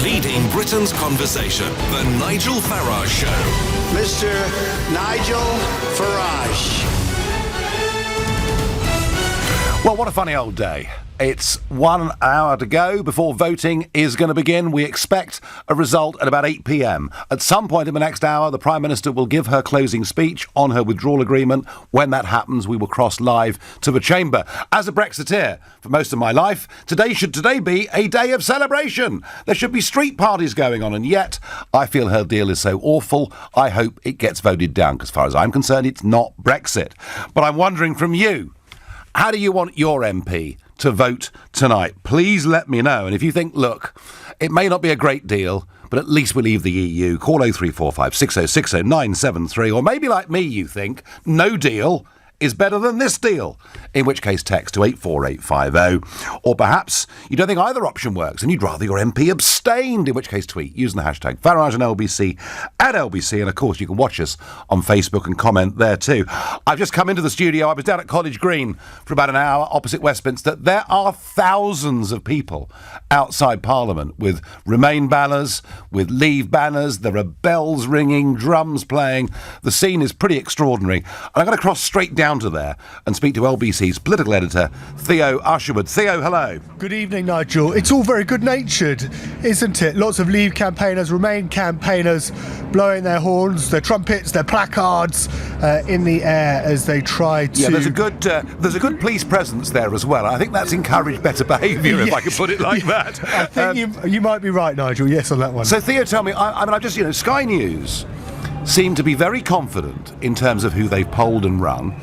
Leading Britain's conversation, The Nigel Farage Show. Mr. Nigel Farage. Well, what a funny old day. It's 1 hour to go before voting is going to begin. We expect a result at about 8 p.m. At some point in the next hour, the Prime Minister will give her closing speech on her withdrawal agreement. When that happens, we will cross live to the chamber. As a Brexiteer for most of my life, today should be a day of celebration. There should be street parties going on, and yet I feel her deal is so awful, I hope it gets voted down, because as far as I'm concerned, it's not Brexit. But I'm wondering from you, how do you want your MP to vote tonight? Please let me know. And if you think, look, it may not be a great deal, but at least we leave the EU, call 0345 6060 973. Or maybe like me, you think, no deal is better than this deal, in which case text to 84850. Or perhaps you don't think either option works and you'd rather your MP abstained, in which case tweet using the hashtag Farage and LBC at LBC, and of course you can watch us on Facebook and comment there too. I've just come into the studio. I was down at College Green for about an hour opposite Westminster. There are thousands of people outside Parliament with Remain banners, with Leave banners. There are bells ringing, drums playing. The scene is pretty extraordinary, and I'm going to cross straight down to there and speak to LBC's political editor, Theo Usherwood. Theo, hello. Good evening, Nigel. It's all very good-natured, isn't it? Lots of Leave campaigners, Remain campaigners blowing their horns, their trumpets, their placards in the air as they try to... Yeah, there's a good police presence there as well. I think that's encouraged better behaviour, if I can put it like that. I think you might be right, Nigel. Yes, on that one. So, Theo, tell me, Sky News seem to be very confident in terms of who they've polled and run,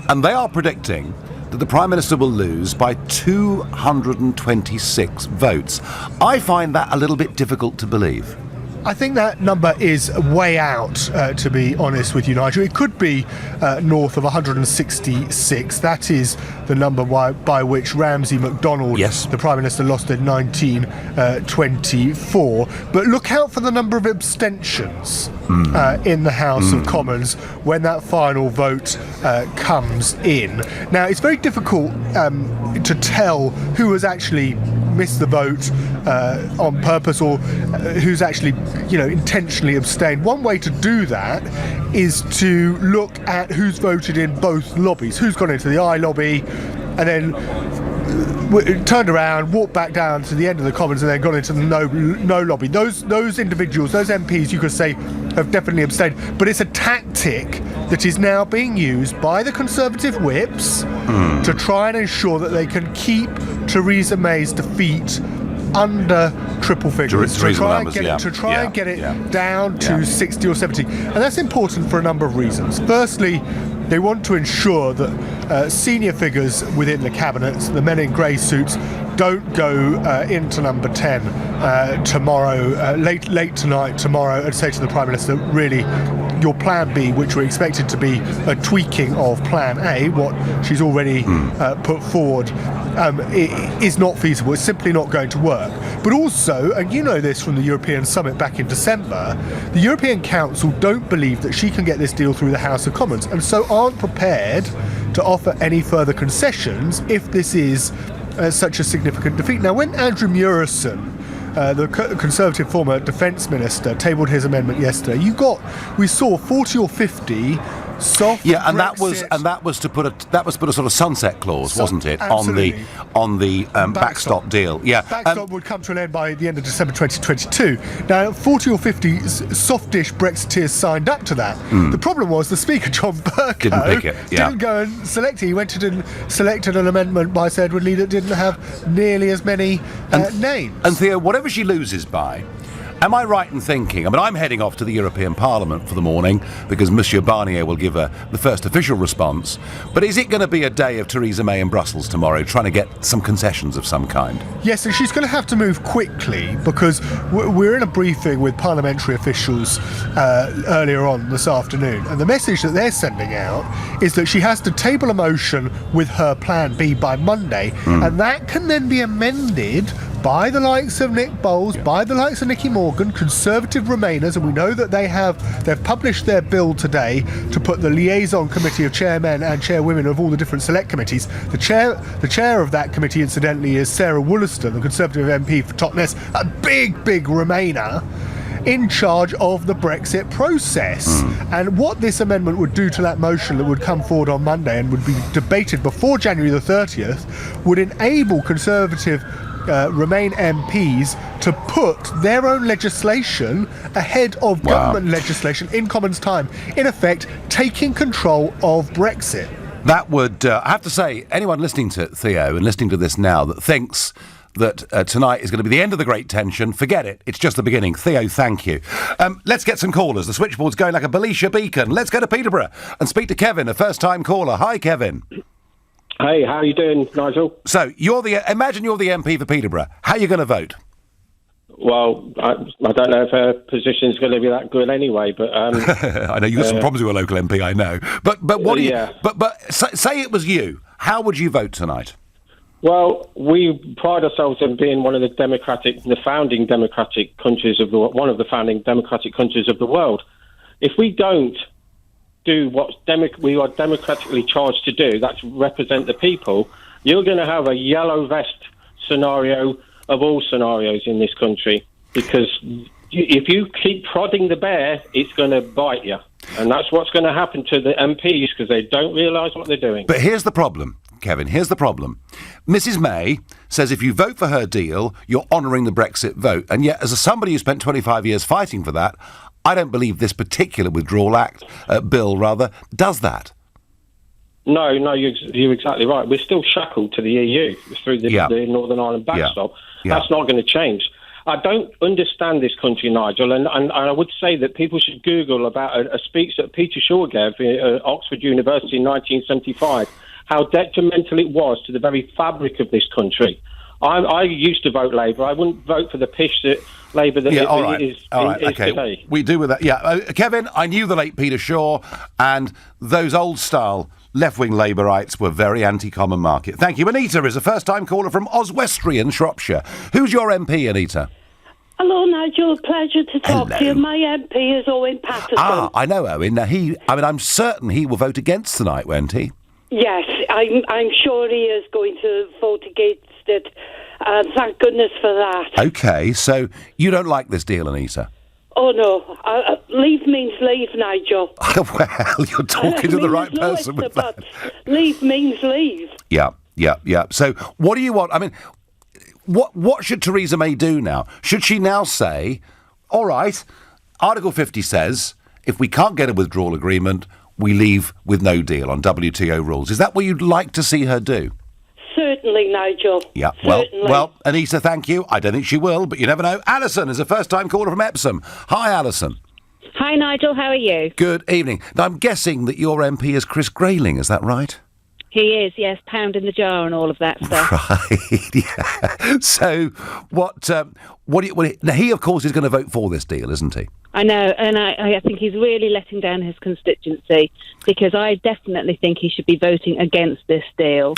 and they are predicting that the Prime Minister will lose by 226 votes. I find that a little bit difficult to believe. I think that number is way out, to be honest with you, Nigel. It could be north of 166. That is the number by which Ramsay MacDonald, yes, the Prime Minister, lost in 1924. But look out for the number of abstentions in the House of Commons when that final vote comes in. Now, it's very difficult to tell who has actually missed the vote on purpose, or who's actually, intentionally abstained. One way to do that is to look at who's voted in both lobbies, who's gone into the I lobby and then turned around, walked back down to the end of the Commons and then gone into the no lobby. Those individuals, those MPs, you could say, have definitely abstained. But it's a tactic that is now being used by the Conservative whips to try and ensure that they can keep Theresa May's defeat under triple figures, to try and get it down to 60 or 70. And that's important for a number of reasons. Firstly, they want to ensure that senior figures within the cabinet, the men in grey suits, don't go into number 10 tomorrow, late tonight, tomorrow, and say to the Prime Minister, really, your plan B, which we're expected to be a tweaking of plan A, what she's already put forward, is not feasible. It's simply not going to work. But also, and you know this from the European Summit back in December, the European Council don't believe that she can get this deal through the House of Commons, and so aren't prepared to offer any further concessions if this is such a significant defeat. Now, when Andrew Murison, the Conservative former Defence Minister, tabled his amendment yesterday, we saw 40 or 50 soft and Brexit. that was to put a sort of sunset clause, wasn't it, absolutely, on the backstop deal? Yeah, backstop would come to an end by the end of December 2022. Now, 40 or 50 softish Brexiteers signed up to that. The problem was the Speaker, John Bercow, didn't pick it. Didn't go and select it. He went and selected an amendment by Sir Edward Lee that didn't have nearly as many names. And Theo, whatever she loses by, am I right in thinking, I'm heading off to the European Parliament for the morning because Monsieur Barnier will give the first official response, but is it going to be a day of Theresa May in Brussels tomorrow, trying to get some concessions of some kind? Yes, and she's going to have to move quickly because we're in a briefing with parliamentary officials earlier on this afternoon, and the message that they're sending out is that she has to table a motion with her plan B by Monday, and that can then be amended by the likes of Nick Bowles, by the likes of Nicky Morgan, Conservative Remainers, and we know that they've published their bill today to put the liaison committee of chairmen and chairwomen of all the different select committees. The chair of that committee, incidentally, is Sarah Wollaston, the Conservative MP for Totnes, a big Remainer, in charge of the Brexit process. And what this amendment would do to that motion that would come forward on Monday and would be debated before January the 30th would enable Conservative Remain MPs to put their own legislation ahead of government legislation in Commons time, in effect taking control of Brexit. That would, I have to say, anyone listening to Theo and listening to this now that thinks that tonight is going to be the end of the Great Tension, forget it. It's just the beginning. Theo, thank you. Let's get some callers. The switchboard's going like a Belisha beacon. Let's go to Peterborough and speak to Kevin, a first-time caller. Hi, Kevin. Hey, how are you doing, Nigel? So, imagine you're the MP for Peterborough. How are you going to vote? Well, I don't know if her position's going to be that good anyway, but I know you've got some problems with a local MP, I know. But what do you... Yeah. But say it was you. How would you vote tonight? Well, we pride ourselves on being one of the founding democratic countries of one of the founding democratic countries of the world. If we don't do what we are democratically charged to do, that's represent the people, you're going to have a yellow vest scenario of all scenarios in this country. Because if you keep prodding the bear, it's going to bite you. And that's what's going to happen to the MPs because they don't realise what they're doing. But here's the problem, Kevin, here's the problem. Mrs May says if you vote for her deal, you're honouring the Brexit vote. And yet, as somebody who spent 25 years fighting for that, I don't believe this particular withdrawal bill does that. No, you're exactly right. We're still shackled to the EU through the Northern Ireland backstop. Yeah. That's not going to change. I don't understand this country, Nigel, and I would say that people should Google about a speech that Peter Shaw gave at Oxford University in 1975, how detrimental it was to the very fabric of this country. I used to vote Labour. I wouldn't vote for the pish that Labour is today. We do with that. Yeah, Kevin, I knew the late Peter Shaw, and those old-style left-wing Labourites were very anti-common market. Thank you. Anita is a first-time caller from Oswestry, Shropshire. Who's your MP, Anita? Hello, Nigel. Pleasure to talk to you. My MP is Owen Patterson. I know Owen. Now, I'm certain he will vote against tonight, won't he? Yes, I'm sure he is going to vote against it. Thank goodness for that. OK, so you don't like this deal, Anita? Oh, no. Leave means leave, Nigel. Well, you're talking to the right person with that. Leave means leave. Yeah. So what do you want? I mean, what should Theresa May do now? Should she now say, all right, Article 50 says if we can't get a withdrawal agreement, we leave with no deal on WTO rules? Is that what you'd like to see her do? Certainly, Nigel. Yeah, well, Anita, thank you. I don't think she will, but you never know. Alison is a first-time caller from Epsom. Hi, Alison. Hi, Nigel. How are you? Good evening. Now, I'm guessing that your MP is Chris Grayling, is that right? He is, yes. Pound in the jar and all of that stuff. Right, yeah. So, now he, of course, is going to vote for this deal, isn't he? I know, and I think he's really letting down his constituency because I definitely think he should be voting against this deal.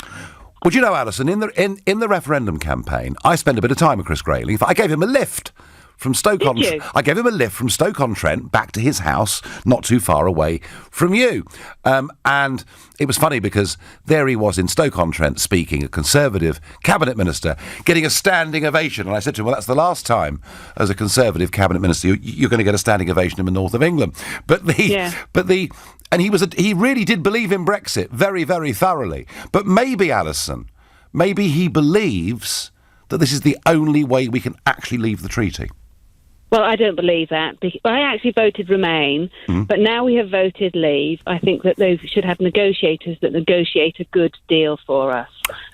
Well, you know, Alison, in the referendum campaign, I spent a bit of time with Chris Grayling. I gave him a lift from Stoke-on-Trent. I gave him a lift from Stoke-on-Trent back to his house, not too far away from you. And it was funny because there he was in Stoke-on-Trent speaking, a Conservative cabinet minister, getting a standing ovation. And I said to him, well, that's the last time as a Conservative cabinet minister you're going to get a standing ovation in the north of England. And he really did believe in Brexit very, very thoroughly. But maybe, Alison, he believes that this is the only way we can actually leave the treaty. Well, I don't believe that. I actually voted Remain, but now we have voted Leave. I think that they should have negotiators that negotiate a good deal for us.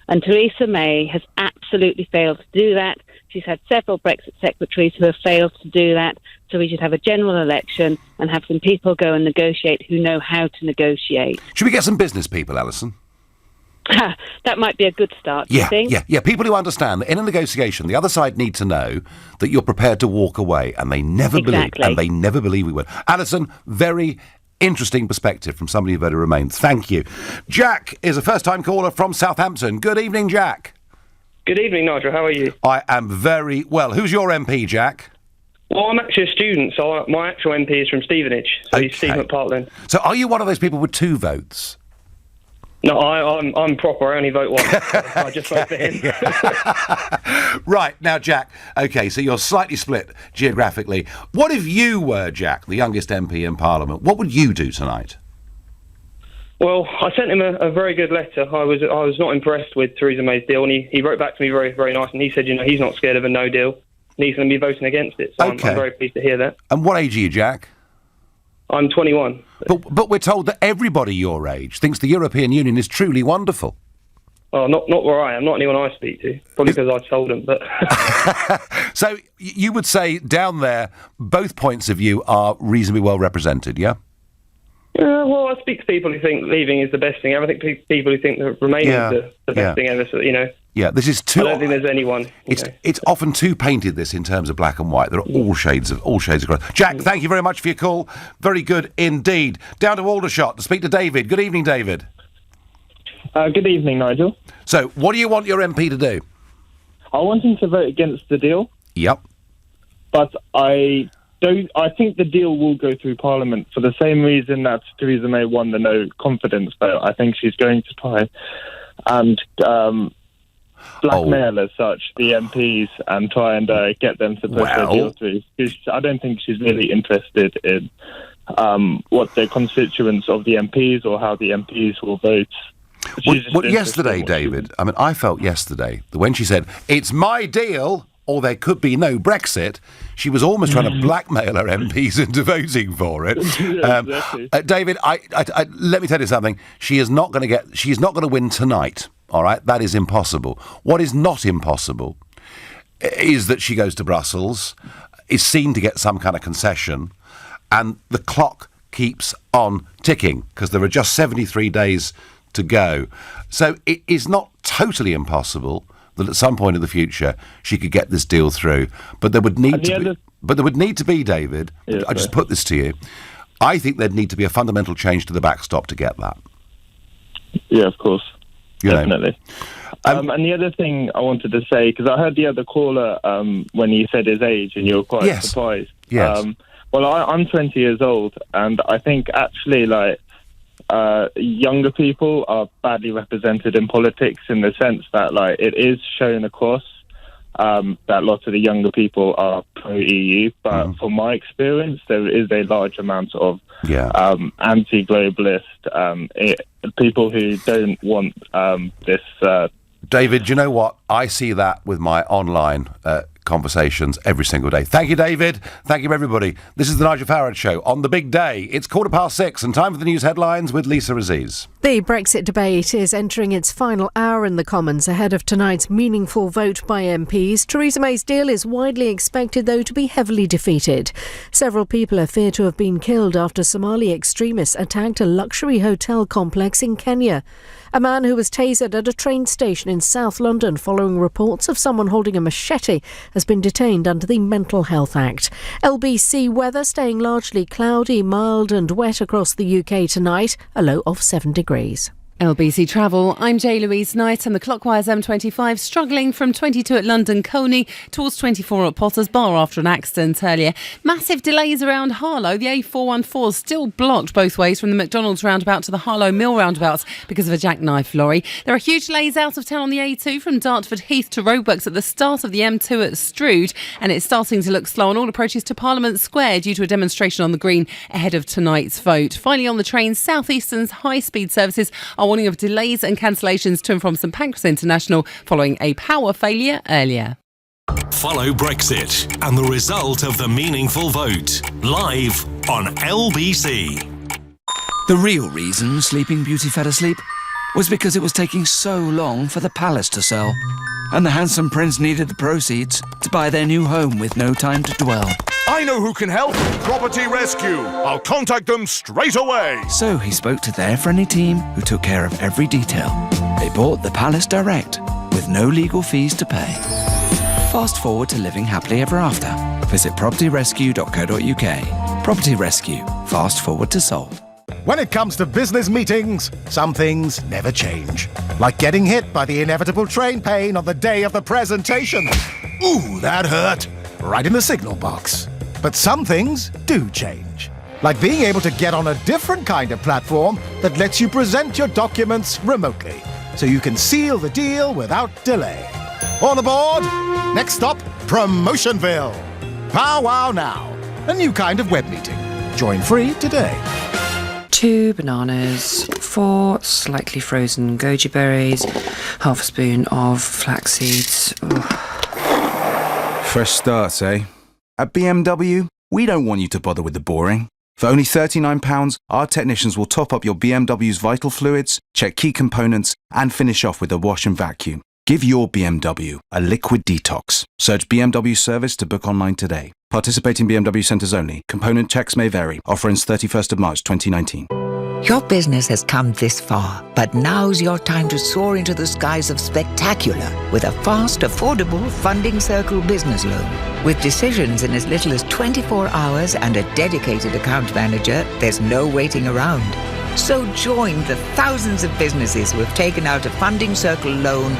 And Theresa May has absolutely failed to do that. She's had several Brexit secretaries who have failed to do that. So we should have a general election and have some people go and negotiate who know how to negotiate. Should we get some business people, Alison? That might be a good start, do you think? Yeah. People who understand that in a negotiation, the other side need to know that you're prepared to walk away, and they never believe we would. Alison, very interesting perspective from somebody who voted Remain. Thank you. Jack is a first-time caller from Southampton. Good evening, Jack. Good evening, Nigel. How are you? I am very well. Who's your MP, Jack? Well, I'm actually a student, so my actual MP is from Stevenage. So he's Steve McPartland. So are you one of those people with 2 votes? No, I'm proper. I only vote once. I just vote for him. Right, now, Jack, OK, so you're slightly split geographically. What if you were, Jack, the youngest MP in Parliament? What would you do tonight? Well, I sent him a very good letter. I was not impressed with Theresa May's deal, and he wrote back to me very, very nice, and he said, he's not scared of a no deal, and he's going to be voting against it. So I'm very pleased to hear that. And what age are you, Jack? I'm 21. But we're told that everybody your age thinks the European Union is truly wonderful. Oh, not where I am. Not anyone I speak to. Probably because I told them. But so you would say down there, both points of view are reasonably well represented, yeah? Well, I speak to people who think leaving is the best thing ever. I think people who think that remaining is the best thing ever. So, Yeah, this is too. I don't think there's anyone. It's often too painted, this, in terms of black and white. There are all shades of grey. Jack, thank you very much for your call. Very good indeed. Down to Aldershot to speak to David. Good evening, David. Good evening, Nigel. So, what do you want your MP to do? I want him to vote against the deal. Yep. But I think the deal will go through Parliament for the same reason that Theresa May won the no confidence vote. I think she's going to try and blackmail as such the MPs and try and get them to push their deal through. I don't think she's really interested in what the constituents of the MPs or how the MPs will vote. Well, yesterday, David, I felt yesterday that when she said, "It's my deal," or there could be no Brexit, she was almost trying to blackmail her MPs into voting for it. Exactly. David, let me tell you something. She's not going to win tonight. All right, that is impossible. What is not impossible is that she goes to Brussels, is seen to get some kind of concession, and the clock keeps on ticking because there are just 73 days to go. So it is not totally impossible that at some point in the future she could get this deal through. But there would need to be, David, I just put this to you, I think there'd need to be a fundamental change to the backstop to get that. Yeah, of course. Definitely. And the other thing I wanted to say, because I heard the other caller when he said his age and you were quite surprised. Yes. Well, I'm 20 years old, and I think actually, younger people are badly represented in politics in the sense that, it is shown across that lots of the younger people are pro-EU, but from my experience, there is a large amount of anti-globalist people who don't want this. David, do you know what? I see that with my online conversations every single day. Thank you, David. Thank you, everybody. This is the Nigel Farage Show on the big day. It's 6:15 and time for the news headlines with Lisa Aziz. The Brexit debate is entering its final hour in the Commons ahead of tonight's meaningful vote by MPs. Theresa May's deal is widely expected, though, to be heavily defeated. Several people are feared to have been killed after Somali extremists attacked a luxury hotel complex in Kenya. A man who was tasered at a train station in South London following reports of someone holding a machete has been detained under the Mental Health Act. LBC weather staying largely cloudy, mild and wet across the UK tonight, a low of 7 degrees. LBC Travel, I'm J-Louise Knight, and the clockwise M25 struggling from 22 at London Colney towards 24 at Potters Bar after an accident earlier. Massive delays around Harlow. The A414 is still blocked both ways from the McDonald's roundabout to the Harlow Mill roundabouts because of a jackknife lorry. There are huge delays out of town on the A2 from Dartford Heath to roadworks at the start of the M2 at Strood, and it's starting to look slow on all approaches to Parliament Square due to a demonstration on the Green ahead of tonight's vote. Finally, on the trains, South Eastern's high-speed services are warning of delays and cancellations to and from St Pancras International following a power failure earlier. Follow Brexit and the result of the meaningful vote live on LBC. The real reason Sleeping Beauty fell asleep was because it was taking so long for the palace to sell, and the handsome prince needed the proceeds to buy their new home with no time to dwell. I know who can help. Property Rescue. I'll contact them straight away. So he spoke to their friendly team who took care of every detail. They bought the palace direct with no legal fees to pay. Fast forward to living happily ever after. Visit propertyrescue.co.uk. Property Rescue. Fast forward to solve. When it comes to business meetings, some things never change. Like getting hit by the inevitable train pain on the day of the presentation. Ooh, that hurt. Right in the signal box. But some things do change. Like being able to get on a different kind of platform that lets you present your documents remotely, so you can seal the deal without delay. On the board, next stop, Promotionville. Powwow now, a new kind of web meeting. Join free today. 2 bananas, 4 slightly frozen goji berries, half a spoon of flax seeds. Fresh starts, eh? At BMW, we don't want you to bother with the boring. For only £39, our technicians will top up your BMW's vital fluids, check key components, and finish off with a wash and vacuum. Give your BMW a liquid detox. Search BMW service to book online today. Participating BMW centres only. Component checks may vary. Offer ends 31st of March 2019. Your business has come this far, but now's your time to soar into the skies of spectacular with a fast, affordable Funding Circle business loan. With decisions in as little as 24 hours and a dedicated account manager, there's no waiting around. So join the thousands of businesses who have taken out a Funding Circle loan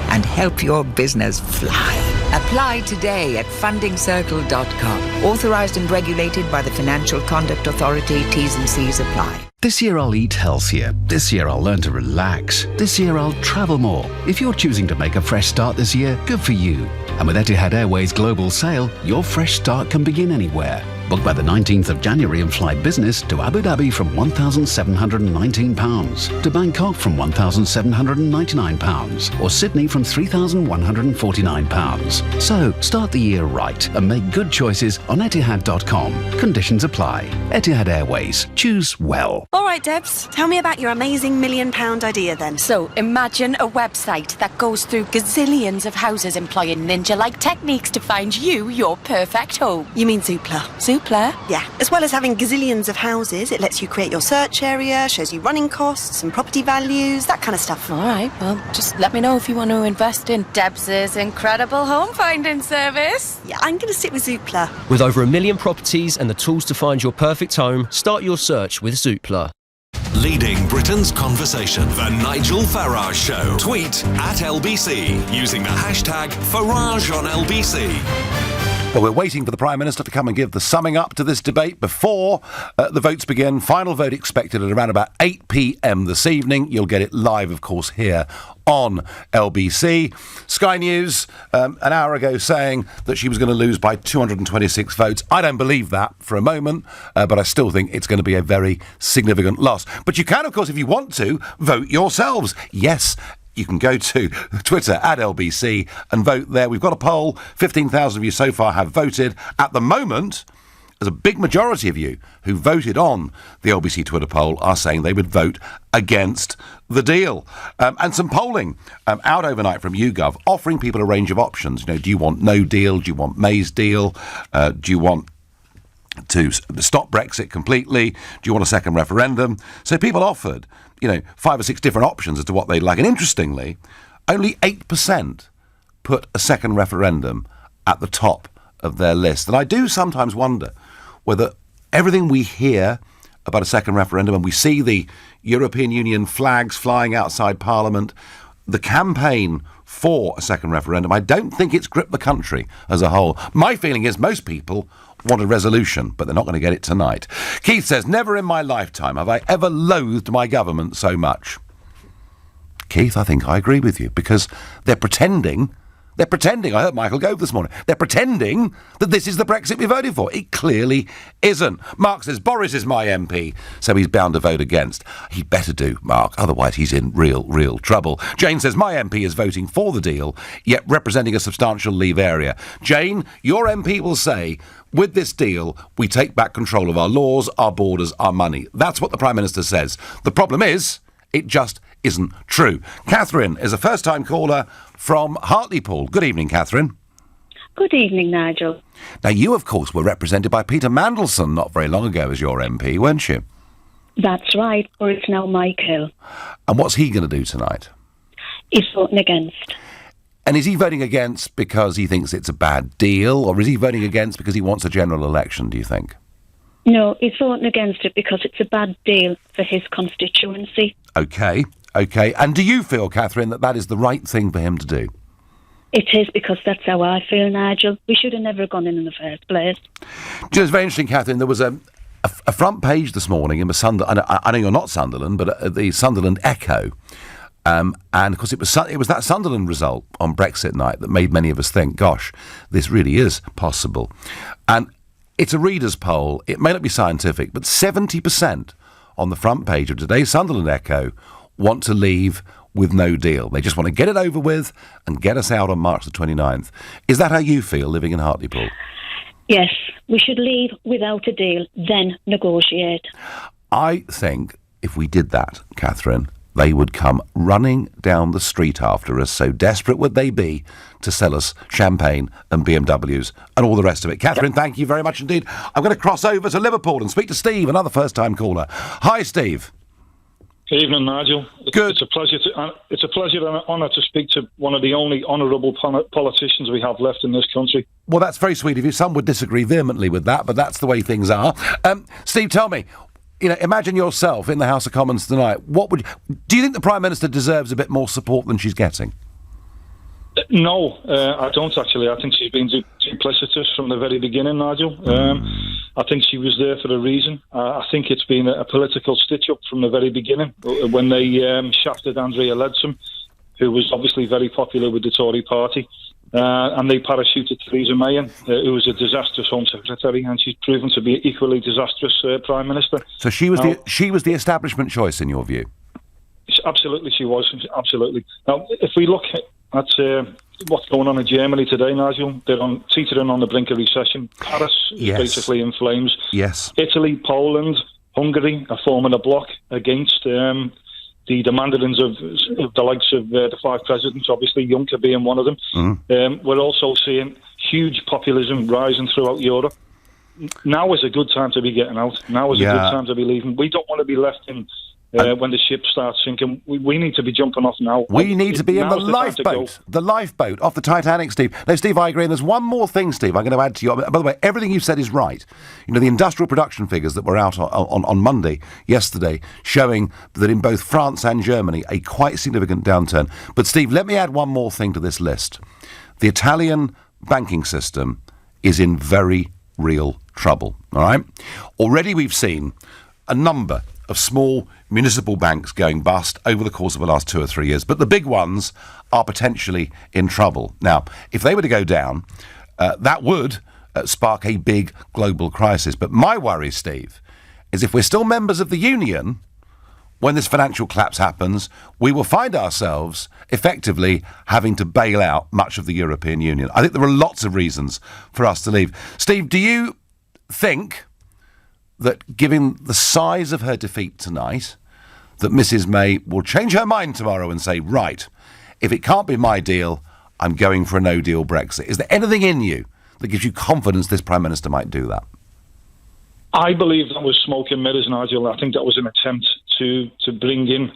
and help your business fly. Apply today at fundingcircle.com. Authorised and regulated by the Financial Conduct Authority. T's and C's apply. This year I'll eat healthier. This year I'll learn to relax. This year I'll travel more. If you're choosing to make a fresh start this year, good for you. And with Etihad Airways Global Sale, your fresh start can begin anywhere. Book by the 19th of January and fly business to Abu Dhabi from £1,719, to Bangkok from £1,799, or Sydney from £3,149. So start the year right and make good choices on Etihad.com. Conditions apply. Etihad Airways. Choose well. All right, Debs, tell me about your amazing £1 million idea then. So, imagine a website that goes through gazillions of houses employing ninja-like techniques to find you your perfect home. You mean Zoopla? Zoopla? Yeah. As well as having gazillions of houses, it lets you create your search area, shows you running costs and property values, that kind of stuff. All right, well, just let me know if you want to invest in Debs' incredible home finding service. Yeah, I'm going to stick with Zoopla. With over 1 million properties and the tools to find your perfect home, start your search with Zoopla. Leading Britain's conversation, The Nigel Farage Show. Tweet at LBC using the hashtag #FarageOnLBC. Well, we're waiting for the Prime Minister to come and give the summing up to this debate before the votes begin. Final vote expected at around about 8 p.m. this evening. You'll get it live, of course, here on LBC. Sky News, an hour ago, saying that she was going to lose by 226 votes. I don't believe that for a moment, but I still think it's going to be a very significant loss. But you can, of course, if you want to, vote yourselves. Yes, you can go to Twitter at LBC and vote there. We've got a poll. 15,000 of you so far have voted. At the moment, there's a big majority of you who voted on the LBC Twitter poll are saying they would vote against the deal. And some polling out overnight from YouGov offering people a range of options. You know, do you want no deal? Do you want May's deal? Do you want to stop Brexit completely? Do you want a second referendum? So people offered, 5 or 6 different options as to what they'd like. And interestingly, only 8% put a second referendum at the top of their list. And I do sometimes wonder whether everything we hear about a second referendum, and we see the European Union flags flying outside Parliament, the campaign for a second referendum, I don't think it's gripped the country as a whole. My feeling is most people want a resolution, but they're not going to get it tonight. Keith says, never in my lifetime have I ever loathed my government so much. Keith, I think I agree with you, because they're pretending, I heard Michael Gove this morning, they're pretending that this is the Brexit we voted for. It clearly isn't. Mark says, Boris is my MP, so he's bound to vote against. He'd better do, Mark, otherwise he's in real trouble. Jane says, my MP is voting for the deal, yet representing a substantial Leave area. Jane, your MP will say, with this deal, we take back control of our laws, our borders, our money. That's what the Prime Minister says. The problem is, it just isn't true. Catherine is a first-time caller from Hartlepool. Good evening, Catherine. Good evening, Nigel. Now, you, of course, were represented by Peter Mandelson not very long ago as your MP, weren't you? That's right, or it's now Michael. And what's he going to do tonight? He's voting against. And is he voting against because he thinks it's a bad deal, or is he voting against because he wants a general election, do you think? No, he's voting against it because it's a bad deal for his constituency. OK. And do you feel, Catherine, that is the right thing for him to do? It is, because that's how I feel, Nigel. We should have never gone in the first place. It's very interesting, Catherine. There was a front page this morning in the Sunderland. I know you're not Sunderland, but the Sunderland Echo. And of course, it was that Sunderland result on Brexit night that made many of us think, gosh, this really is possible. And it's a reader's poll. It may not be scientific, but 70% on the front page of today's Sunderland Echo want to leave with no deal. They just want to get it over with and get us out on March the 29th. Is that how you feel, living in Hartlepool? Yes, we should leave without a deal, then negotiate. I think if we did that, Catherine, they would come running down the street after us, so desperate would they be to sell us champagne and BMWs and all the rest of it. Catherine, thank you very much indeed. I'm going to cross over to Liverpool and speak to Steve, another first-time caller. Hi, Steve. Good evening, Nigel. Good. It's a pleasure and an honour to speak to one of the only honourable politicians we have left in this country. Well, that's very sweet of you. Some would disagree vehemently with that, but that's the way things are. Steve, tell me, imagine yourself in the House of Commons tonight. Do you think the Prime Minister deserves a bit more support than she's getting? No, I don't actually. I think she's been duplicitous from the very beginning, Nigel. I think she was there for a reason. I think it's been a political stitch-up from the very beginning when they shafted Andrea Leadsom, who was obviously very popular with the Tory party, and they parachuted Theresa May in, who was a disastrous Home Secretary, and she's proven to be an equally disastrous Prime Minister. So she was the establishment choice, in your view? Absolutely, she was. Absolutely. Now, if we look at what's going on in Germany today, Nigel, they're teetering on the brink of recession. Paris is basically in flames. Yes. Italy, Poland, Hungary are forming a bloc against the mandarins of the likes of the five presidents, obviously Juncker being one of them. We're also seeing huge populism rising throughout Europe. Now is a good time to be getting out. Now is a good time to be leaving. We don't want to be left in when the ship starts sinking. We need to be jumping off now. We need to be in the lifeboat off the Titanic, Steve. No, Steve, I agree. And there's one more thing, Steve, I'm going to add to you. By the way, everything you've said is right. The industrial production figures that were out on Monday, yesterday, showing that in both France and Germany, a quite significant downturn. But, Steve, let me add one more thing to this list. The Italian banking system is in very real trouble, all right? Already we've seen a number of small municipal banks going bust over the course of the last 2 or 3 years, but the big ones are potentially in trouble. Now, if they were to go down, that would spark a big global crisis. But my worry, Steve, is if we're still members of the Union, when this financial collapse happens, we will find ourselves effectively having to bail out much of the European Union. I think there are lots of reasons for us to leave. Steve, do you think that, given the size of her defeat tonight, that Mrs May will change her mind tomorrow and say, right, if it can't be my deal, I'm going for a no-deal Brexit? Is there anything in you that gives you confidence this Prime Minister might do that? I believe that was smoke and mirrors, Nigel. I think that was an attempt to bring in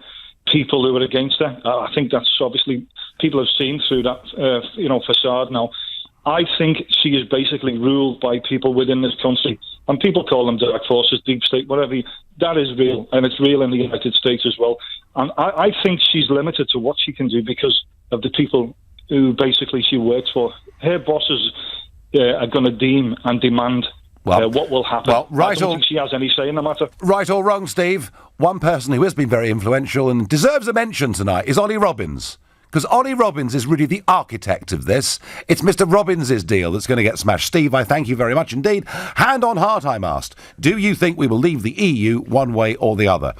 people who were against her. I think that's obviously, people have seen through that facade now. I think she is basically ruled by people within this country. And people call them dark forces, deep state, whatever. That is real, and it's real in the United States as well. And I think she's limited to what she can do because of the people who basically she works for. Her bosses are going to deem and demand what will happen. Well, I don't think she has any say in the matter. Right or wrong, Steve, one person who has been very influential and deserves a mention tonight is Ollie Robbins. Because Ollie Robbins is really the architect of this. It's Mr. Robbins' deal that's going to get smashed. Steve, I thank you very much indeed. Hand on heart, I'm asked, do you think we will leave the EU one way or the other?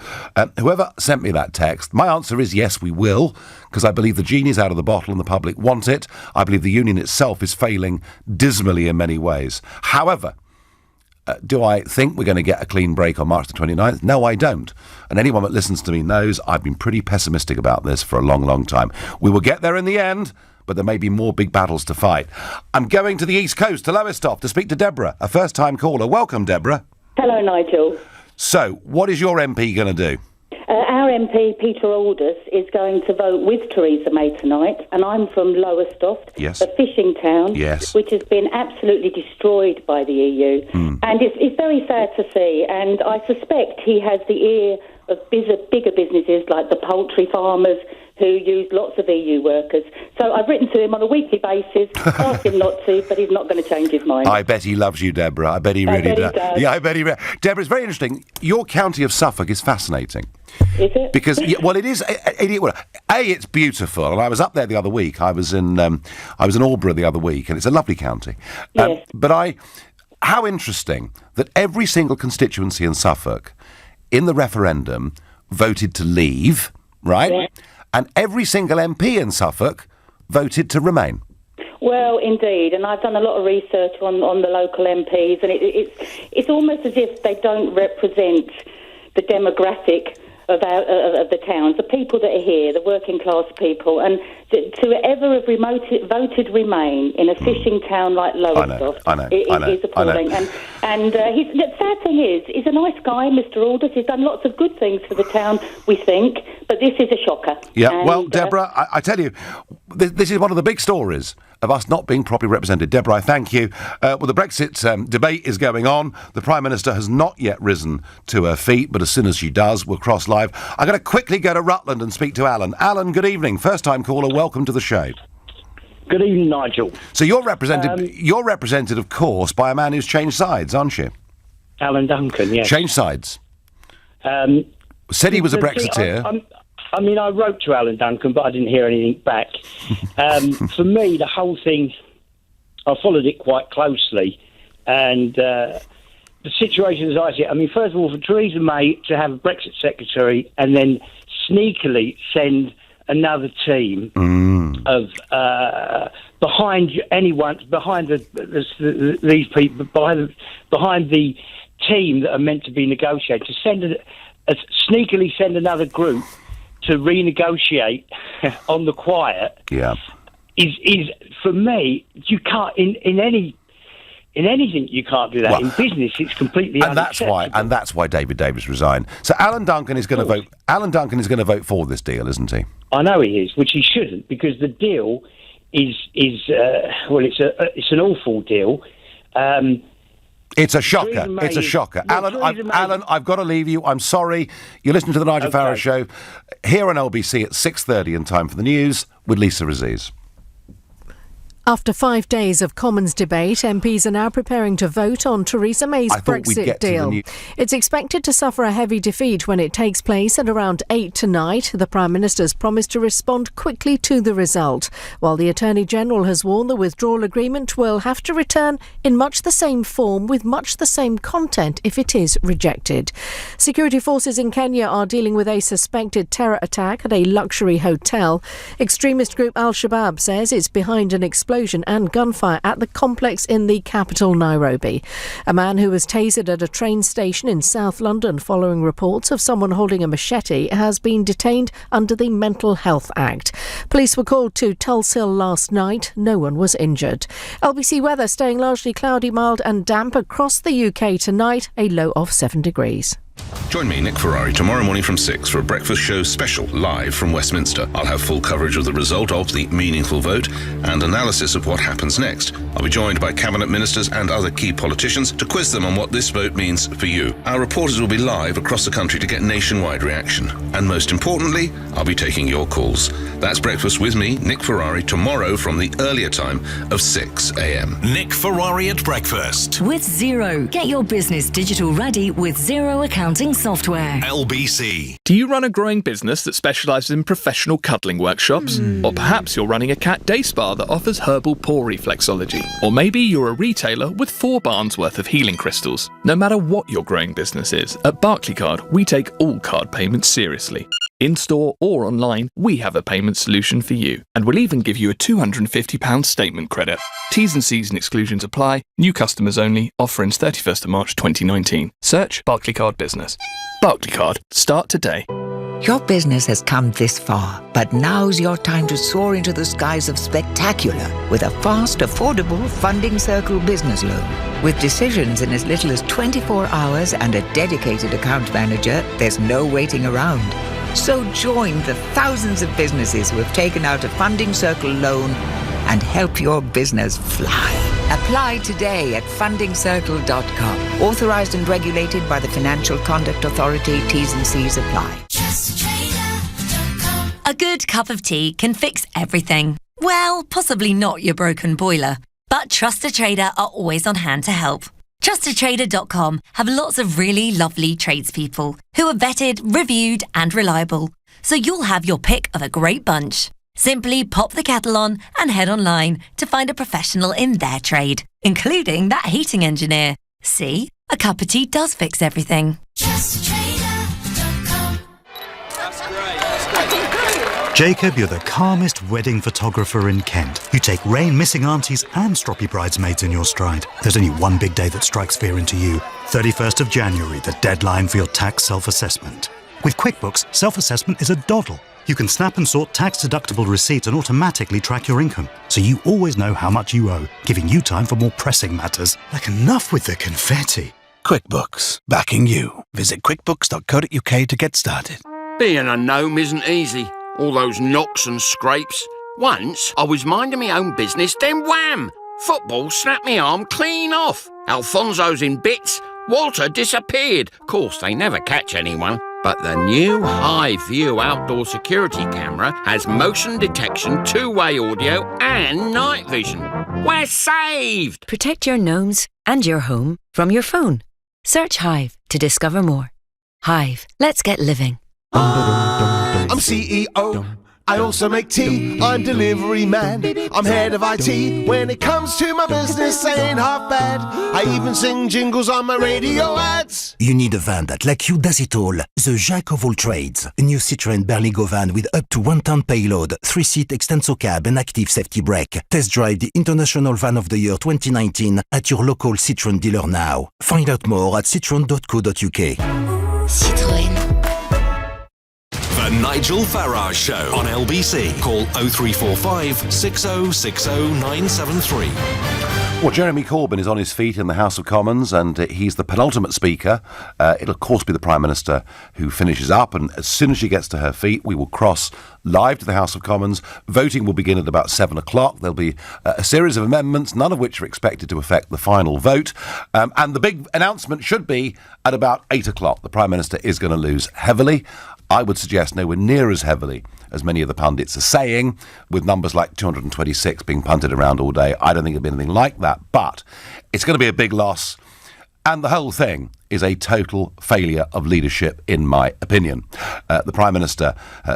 Whoever sent me that text, my answer is yes, we will, because I believe the genie's out of the bottle and the public want it. I believe the union itself is failing dismally in many ways. However, do I think we're going to get a clean break on March the 29th? No, I don't. And anyone that listens to me knows I've been pretty pessimistic about this for a long, long time. We will get there in the end, but there may be more big battles to fight. I'm going to the East Coast, to Lowestoft, to speak to Deborah, a first-time caller. Welcome, Deborah. Hello, Nigel. So, what is your MP going to do? Our MP, Peter Aldous, is going to vote with Theresa May tonight, and I'm from Lowestoft, Yes. a fishing town, Yes. which has been absolutely destroyed by the EU. And it's very sad to see, and I suspect he has the ear of bigger businesses like the poultry farmers who use lots of EU workers. So I've written to him on a weekly basis, asked him not to, but he's not going to change his mind. I bet he loves you, Deborah. I bet he really does. Yeah, I bet he... Deborah, it's very interesting. Your county of Suffolk is fascinating. Is it? Because, well, it is... it's beautiful. And I was up there the other week. I was in Aldborough the other week, and it's a lovely county. Yes. But how interesting that every single constituency in Suffolk, in the referendum, voted to leave, right? Yeah. And every single MP in Suffolk voted to remain. Well, indeed, and I've done a lot of research on the local MPs, and it's almost as if they don't represent the demographic of the towns, the people that are here, the working class people, and to ever have voted Remain in a fishing town like Lowestoft is appalling. And the sad thing is, he's a nice guy, Mr. Aldous. He's done lots of good things for the town, we think, but this is a shocker. Yeah, and, well, Deborah, I tell you, this is one of the big stories of us not being properly represented. Deborah, I thank you. Well, the Brexit debate is going on. The Prime Minister has not yet risen to her feet, but as soon as she does, we'll cross live. I'm going to quickly go to Rutland and speak to Alan. Alan, good evening. First-time caller, welcome to the show. Good evening, Nigel. So you're represented, of course, by a man who's changed sides, aren't you? Alan Duncan, yes. Changed sides. Said he was a Brexiteer. I wrote to Alan Duncan, but I didn't hear anything back. For me, the whole thing, I followed it quite closely. And the situation as I see it, first of all, for Theresa May to have a Brexit secretary and then sneakily send another team of behind these people, behind the team that are meant to be negotiating, to sneakily send another group to renegotiate on the quiet. Yeah, is for me, you can't in anything you can't do that. Well, in business, it's completely unacceptable. And that's why David Davis resigned. So Alan Duncan is going to vote. Alan Duncan is going to vote for this deal, isn't he? I know he is, which he shouldn't, because the deal is it's an awful deal. It's a shocker. It's a shocker. No, Alan, I've got to leave you. I'm sorry. You're listening to the Nigel Farage Show here on LBC at 6:30 in time for the news with Lisa Aziz. After 5 days of Commons debate, MPs are now preparing to vote on Theresa May's Brexit deal. It's expected to suffer a heavy defeat when it takes place at around 8 tonight. The Prime Minister's promised to respond quickly to the result, while the Attorney-General has warned the withdrawal agreement will have to return in much the same form with much the same content if it is rejected. Security forces in Kenya are dealing with a suspected terror attack at a luxury hotel. Extremist group Al-Shabaab says it's behind an explosion and gunfire at the complex in the capital, Nairobi. A man who was tasered at a train station in South London following reports of someone holding a machete has been detained under the Mental Health Act. Police were called to Tulse Hill last night. No one was injured. LBC weather staying largely cloudy, mild and damp across the UK tonight, a low of 7 degrees. Join me, Nick Ferrari, tomorrow morning from 6 for a breakfast show special live from Westminster. I'll have full coverage of the result of the meaningful vote and analysis of what happens next. I'll be joined by cabinet ministers and other key politicians to quiz them on what this vote means for you. Our reporters will be live across the country to get nationwide reaction. And most importantly, I'll be taking your calls. That's breakfast with me, Nick Ferrari, tomorrow from the earlier time of 6 a.m. Nick Ferrari at breakfast. With Xero. Get your business digital ready with Xero accounting software. LBC. Do you run a growing business that specialises in professional cuddling workshops? Or perhaps you're running a cat day spa that offers herbal paw reflexology? Or maybe you're a retailer with 4 barns worth of healing crystals? No matter what your growing business is, at Barclaycard we take all card payments seriously. In-store or online, we have a payment solution for you. And we'll even give you a £250 statement credit. T's and C's and exclusions apply. New customers only. Offer ends 31st of March 2019. Search Barclaycard Business. Barclaycard. Start today. Your business has come this far, but now's your time to soar into the skies of spectacular with a fast, affordable Funding Circle business loan. With decisions in as little as 24 hours and a dedicated account manager, there's no waiting around. So join the thousands of businesses who have taken out a Funding Circle loan and help your business fly. Apply today at fundingcircle.com. Authorised and regulated by the Financial Conduct Authority. T's and C's apply. A good cup of tea can fix everything. Well, possibly not your broken boiler, but Trust a Trader are always on hand to help. TrustATrader.com have lots of really lovely tradespeople who are vetted, reviewed and reliable, so you'll have your pick of a great bunch. Simply pop the kettle on and head online to find a professional in their trade, including that heating engineer. See? A cup of tea does fix everything. Jacob, you're the calmest wedding photographer in Kent. You take rain, missing aunties and stroppy bridesmaids in your stride. There's only one big day that strikes fear into you. 31st of January, the deadline for your tax self-assessment. With QuickBooks, self-assessment is a doddle. You can snap and sort tax-deductible receipts and automatically track your income, so you always know how much you owe, giving you time for more pressing matters. Like, enough with the confetti. QuickBooks, backing you. Visit quickbooks.co.uk to get started. Being a gnome isn't easy. All those knocks and scrapes. Once, I was minding my own business, then wham! Football snapped my arm clean off. Alfonso's in bits. Walter disappeared. Of course, they never catch anyone. But the new Hive View outdoor security camera has motion detection, two-way audio and night vision. We're saved! Protect your gnomes and your home from your phone. Search Hive to discover more. Hive, let's get living. I'm CEO. I also make tea. I'm delivery man. I'm head of IT. When it comes to my business, I ain't half bad. I even sing jingles on my radio ads. You need a van that, like you, does it all. The Jack of all trades. A new Citroën Berlingo van with up to 1-ton payload, 3-seat extenso cab and active safety brake. Test drive the International Van of the Year 2019 at your local Citroën dealer now. Find out more at citroen.co.uk. Citroën. The Nigel Farage Show on LBC. Call 0345 6060 973. Well, Jeremy Corbyn is on his feet in the House of Commons, and he's the penultimate speaker. It'll, of course, be the Prime Minister who finishes up, and as soon as she gets to her feet, we will cross live to the House of Commons. Voting will begin at about 7 o'clock. There'll be a series of amendments, none of which are expected to affect the final vote. And the big announcement should be at about 8 o'clock. The Prime Minister is going to lose heavily. I would suggest nowhere near as heavily as many of the pundits are saying, with numbers like 226 being punted around all day. I don't think it'll be anything like that, but it's going to be a big loss. And the whole thing is a total failure of leadership, in my opinion. The Prime Minister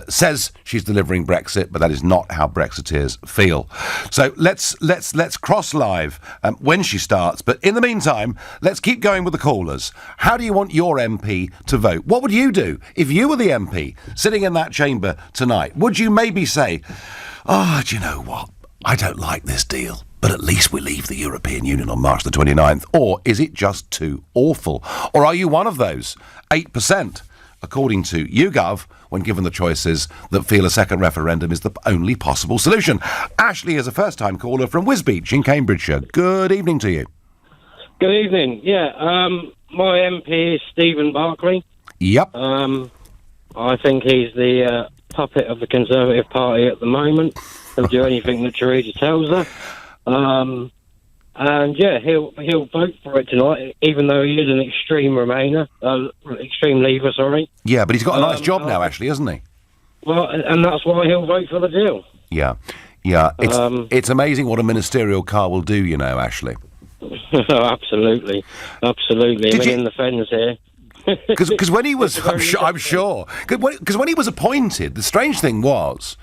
says she's delivering Brexit, but that is not how Brexiteers feel. So let's cross live when she starts. But in the meantime, let's keep going with the callers. How do you want your MP to vote? What would you do if you were the MP sitting in that chamber tonight? Would you maybe say, do you know what? I don't like this deal, but at least we leave the European Union on March the 29th. Or is it just too awful? Or are you one of those 8%, according to YouGov, when given the choices, that feel a second referendum is the only possible solution? Ashley is a first-time caller from Wisbech in Cambridgeshire. Good evening to you. Good evening. Yeah, my MP is Stephen Barclay. Yep. I think he's the puppet of the Conservative Party at the moment. He'll do anything that Theresa tells her. And yeah, he'll vote for it tonight, even though he is an extreme Remainer, extreme Leaver, sorry. Yeah, but he's got a nice job now, Ashley, hasn't he? Well, and that's why he'll vote for the deal. Yeah. It's amazing what a ministerial car will do, you know, Ashley. Absolutely. I mean, in the fens here. Because when he was, I'm sure, because when he was appointed, the strange thing was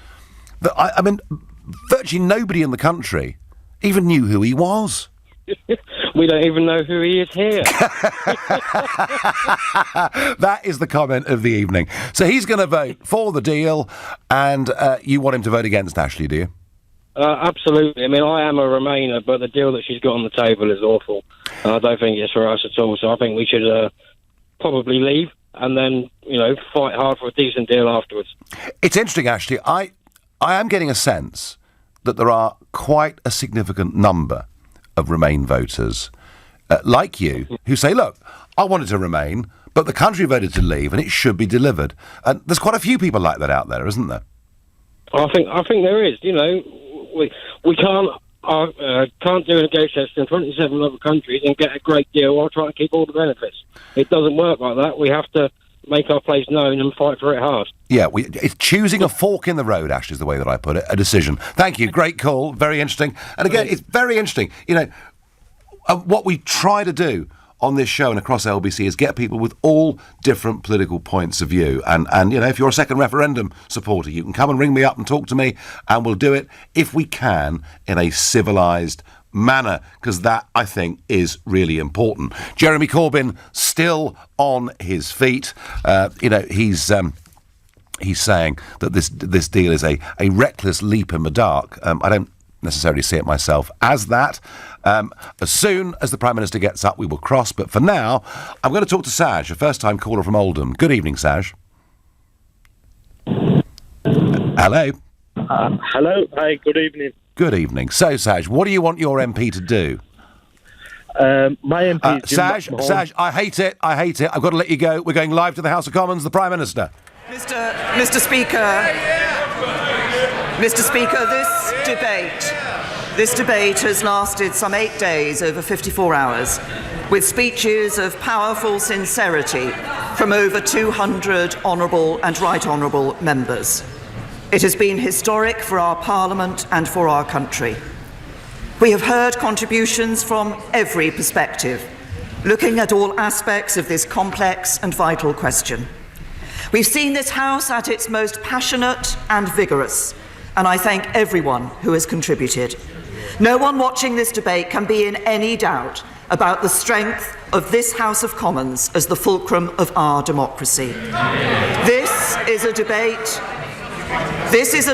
that, I mean, virtually nobody in the country even knew who he was. We don't even know who he is here. That is the comment of the evening. So he's going to vote for the deal, and you want him to vote against, Ashley, do you? Absolutely. I mean, I am a Remainer, but the deal that she's got on the table is awful. I don't think it's for us at all, so I think we should probably leave and then, fight hard for a decent deal afterwards. It's interesting, Ashley. I am getting a sense that there are quite a significant number of Remain voters, like you, who say, look, I wanted to remain, but the country voted to leave, and it should be delivered. And there's quite a few people like that out there, isn't there? I think there is. You know, we can't do a negotiation in 27 other countries and get a great deal while trying to keep all the benefits. It doesn't work like that. We have to make our place known and fight for it hard. Yeah, it's choosing a fork in the road, Ash, is the way that I put it, a decision. Thank you, great call, very interesting. And again, it's very interesting, you know, what we try to do on this show and across LBC is get people with all different political points of view. And you know, if you're a second referendum supporter, you can come and ring me up and talk to me, and we'll do it, if we can, in a civilised manner, because that, I think, is really important. Jeremy Corbyn still on his feet. You know, he's saying that this deal is a reckless leap in the dark. I don't necessarily see it myself as that. As soon as the Prime Minister gets up, we will cross. But for now, I'm going to talk to Saj, a first-time caller from Oldham. Good evening, Saj. Hello. Hello. Hi, good evening. Good evening. So, Saj, what do you want your MP to do? My MP... Saj, I hate it. I've got to let you go. We're going live to the House of Commons, the Prime Minister. Mr. Speaker, this debate has lasted some 8 days, over 54 hours, with speeches of powerful sincerity from over 200 honourable and right honourable members. It has been historic for our Parliament and for our country. We have heard contributions from every perspective, looking at all aspects of this complex and vital question. We've seen this House at its most passionate and vigorous, and I thank everyone who has contributed. No one watching this debate can be in any doubt about the strength of this House of Commons as the fulcrum of our democracy. This is a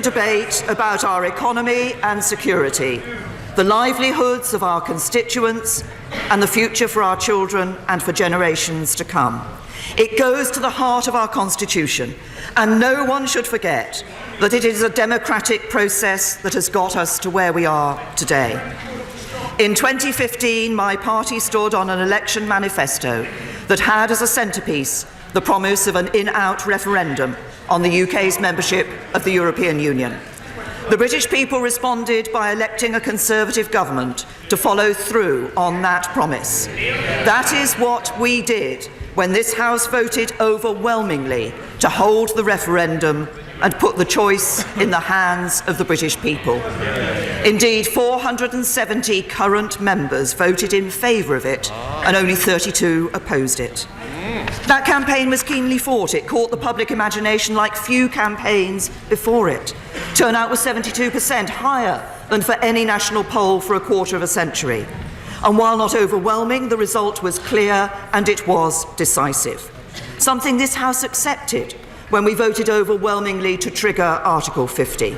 debate about our economy and security, the livelihoods of our constituents, and the future for our children and for generations to come. It goes to the heart of our Constitution, and no one should forget that it is a democratic process that has got us to where we are today. In 2015, my party stood on an election manifesto that had as a centrepiece the promise of an in-out referendum on the UK's membership of the European Union. The British people responded by electing a Conservative government to follow through on that promise. That is what we did when this House voted overwhelmingly to hold the referendum and put the choice in the hands of the British people. Indeed, 470 current members voted in favour of it, and only 32 opposed it. That campaign was keenly fought. It caught the public imagination like few campaigns before it. Turnout was 72%, higher than for any national poll for a quarter of a century. And while not overwhelming, the result was clear and it was decisive. Something this House accepted when we voted overwhelmingly to trigger Article 50.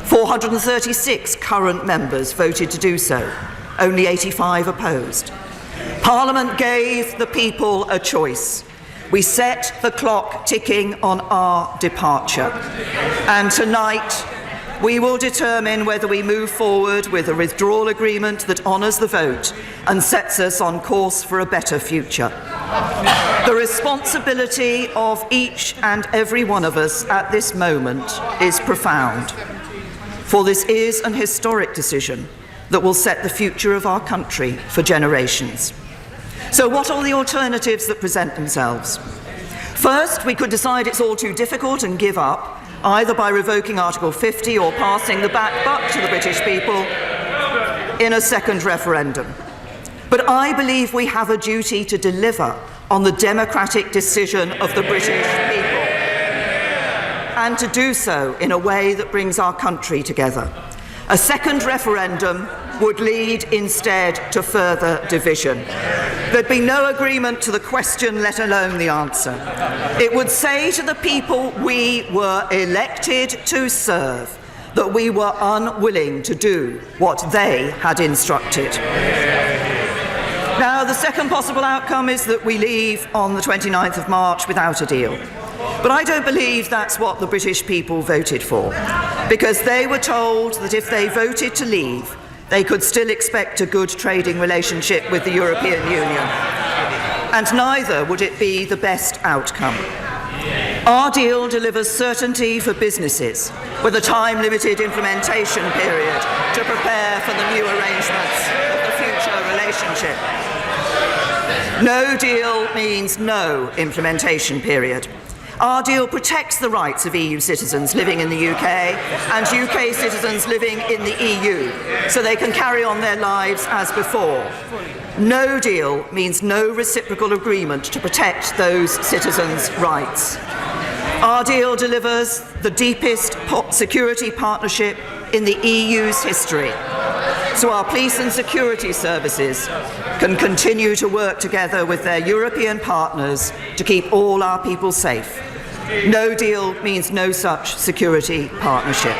436 current members voted to do so, only 85 opposed. Parliament gave the people a choice. We set the clock ticking on our departure. And tonight, we will determine whether we move forward with a withdrawal agreement that honours the vote and sets us on course for a better future. The responsibility of each and every one of us at this moment is profound, for this is an historic decision that will set the future of our country for generations. So what are the alternatives that present themselves? First, we could decide it's all too difficult and give up, either by revoking Article 50 or passing the back buck to the British people in a second referendum. But I believe we have a duty to deliver on the democratic decision of the British people, and to do so in a way that brings our country together. A second referendum would lead instead to further division. There'd be no agreement to the question, let alone the answer. It would say to the people we were elected to serve that we were unwilling to do what they had instructed. Now, the second possible outcome is that we leave on the 29th of March without a deal. But I don't believe that's what the British people voted for, because they were told that if they voted to leave, they could still expect a good trading relationship with the European Union. and neither would it be the best outcome. Our deal delivers certainty for businesses with a time-limited implementation period to prepare for the new arrangements of the future relationship. No deal means no implementation period. Our deal protects the rights of EU citizens living in the UK and UK citizens living in the EU, so they can carry on their lives as before. No deal means no reciprocal agreement to protect those citizens' rights. Our deal delivers the deepest security partnership in the EU's history, so our police and security services can continue to work together with their European partners to keep all our people safe. No deal means no such security partnership.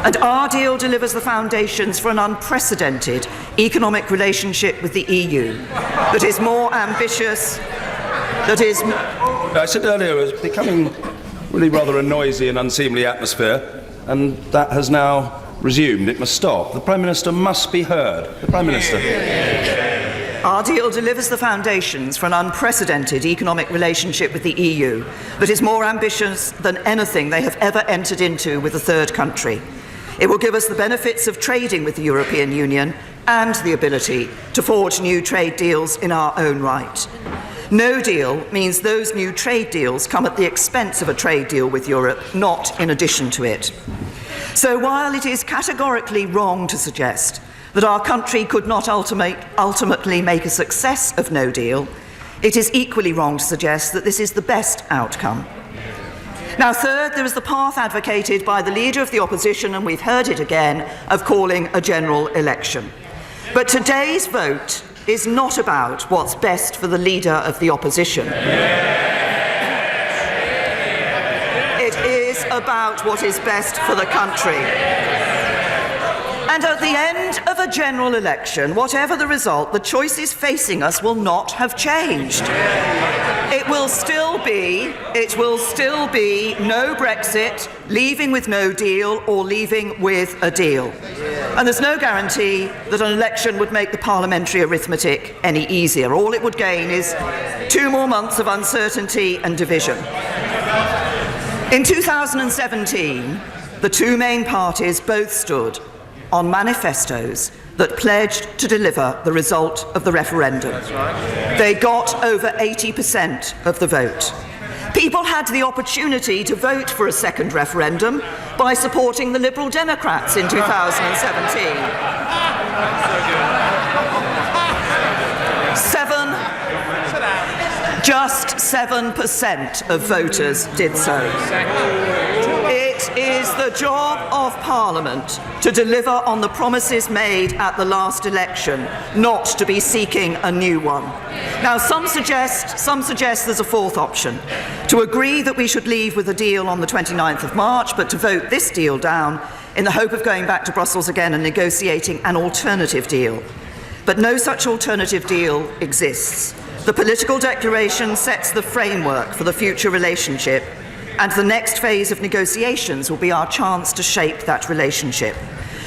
And our deal delivers the foundations for an unprecedented economic relationship with the EU that is more ambitious, that is... I said earlier it was becoming really rather a noisy and unseemly atmosphere, and that has now resumed. It must stop. The Prime Minister must be heard. The Prime Minister. Our deal delivers the foundations for an unprecedented economic relationship with the EU that is more ambitious than anything they have ever entered into with a third country. It will give us the benefits of trading with the European Union and the ability to forge new trade deals in our own right. No deal means those new trade deals come at the expense of a trade deal with Europe, not in addition to it. So while it is categorically wrong to suggest that our country could not ultimately make a success of no deal, it is equally wrong to suggest that this is the best outcome. Now, third, there is the path advocated by the Leader of the Opposition, and we've heard it again, of calling a general election. But today's vote is not about what's best for the Leader of the Opposition. It is about what is best for the country. And at the end of a general election, whatever the result, the choices facing us will not have changed. It will still be no Brexit, leaving with no deal, or leaving with a deal. And there's no guarantee that an election would make the parliamentary arithmetic any easier. All it would gain is 2 more months of uncertainty and division. In 2017, the two main parties both stood on manifestos that pledged to deliver the result of the referendum. They got over 80% of the vote. People had the opportunity to vote for a second referendum by supporting the Liberal Democrats in 2017. Just 7% of voters did so. It is the job of Parliament to deliver on the promises made at the last election, not to be seeking a new one. Now, some suggest there's a fourth option, to agree that we should leave with a deal on the 29th of March, but to vote this deal down in the hope of going back to Brussels again and negotiating an alternative deal. But no such alternative deal exists. The political declaration sets the framework for the future relationship, and the next phase of negotiations will be our chance to shape that relationship.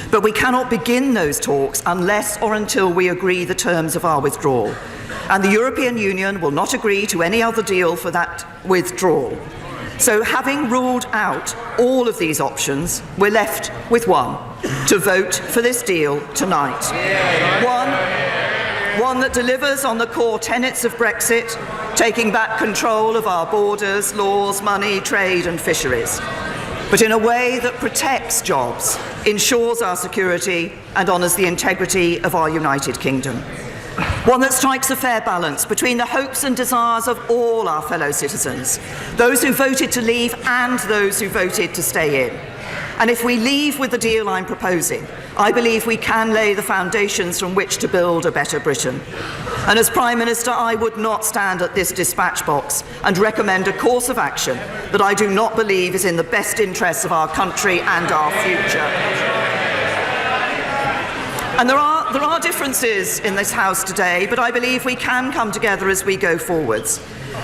But we cannot begin those talks unless or until we agree the terms of our withdrawal. And the European Union will not agree to any other deal for that withdrawal. So, having ruled out all of these options, we're left with one: to vote for this deal tonight. One that delivers on the core tenets of Brexit, taking back control of our borders, laws, money, trade and fisheries, but in a way that protects jobs, ensures our security and honours the integrity of our United Kingdom. One that strikes a fair balance between the hopes and desires of all our fellow citizens, those who voted to leave and those who voted to stay in. And if we leave with the deal I'm proposing, I believe we can lay the foundations from which to build a better Britain. And as Prime Minister, I would not stand at this dispatch box and recommend a course of action that I do not believe is in the best interests of our country and our future. And there are differences in this House today, but I believe we can come together as we go forwards.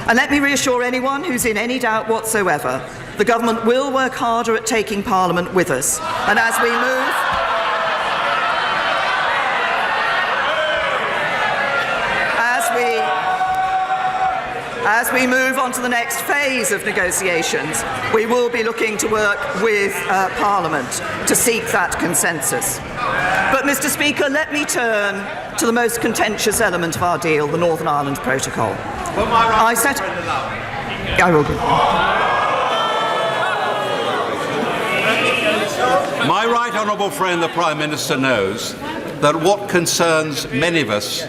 And let me reassure anyone who's in any doubt whatsoever, the government will work harder at taking Parliament with us. And as we move as we move on to the next phase of negotiations, we will be looking to work with Parliament to seek that consensus. But, Mr. Speaker, let me turn to the most contentious element of our deal, the Northern Ireland Protocol. I will do. My right honourable friend, the Prime Minister, knows that what concerns many of us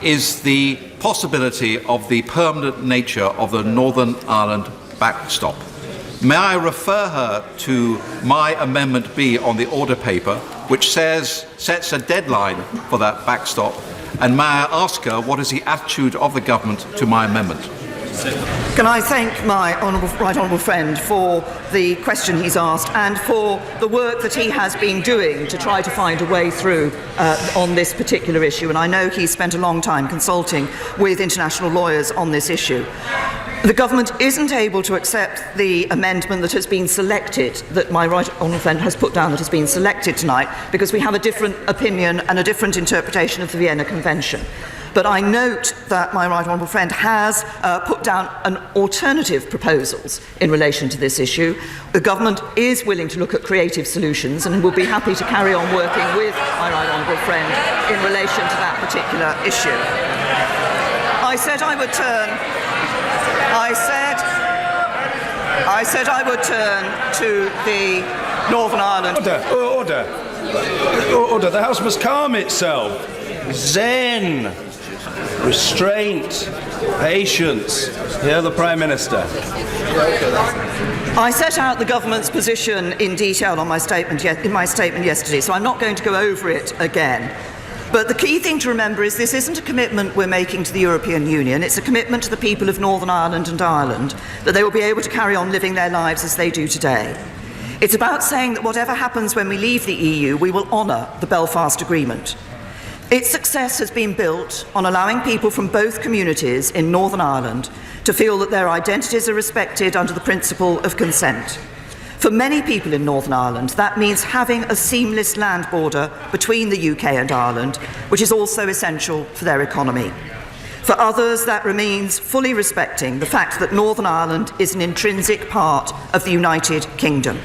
is the possibility of the permanent nature of the Northern Ireland backstop. May I refer her to my Amendment B on the order paper, which sets a deadline for that backstop, and may I ask her what is the attitude of the government to my amendment? Can I thank my right honourable friend for the question he's asked and for the work that he has been doing to try to find a way through on this particular issue, and I know he's spent a long time consulting with international lawyers on this issue. The government isn't able to accept the amendment that has been selected, that my right honourable friend has put down that has been selected tonight, because we have a different opinion and a different interpretation of the Vienna Convention. But I note that my right honourable friend has put down an alternative proposals in relation to this issue. The government is willing to look at creative solutions and will be happy to carry on working with my right honourable friend in relation to that particular issue. I said I would turn to the Northern Ireland. Order. The House must calm itself. Zen. Restraint, patience. Hear the Prime Minister. I set out the government's position in detail on my statement in my statement yesterday, so I'm not going to go over it again. But the key thing to remember is this isn't a commitment we're making to the European Union. It's a commitment to the people of Northern Ireland and Ireland that they will be able to carry on living their lives as they do today. It's about saying that whatever happens when we leave the EU, we will honour the Belfast Agreement. Its success has been built on allowing people from both communities in Northern Ireland to feel that their identities are respected under the principle of consent. For many people in Northern Ireland, that means having a seamless land border between the UK and Ireland, which is also essential for their economy. For others, that means fully respecting the fact that Northern Ireland is an intrinsic part of the United Kingdom.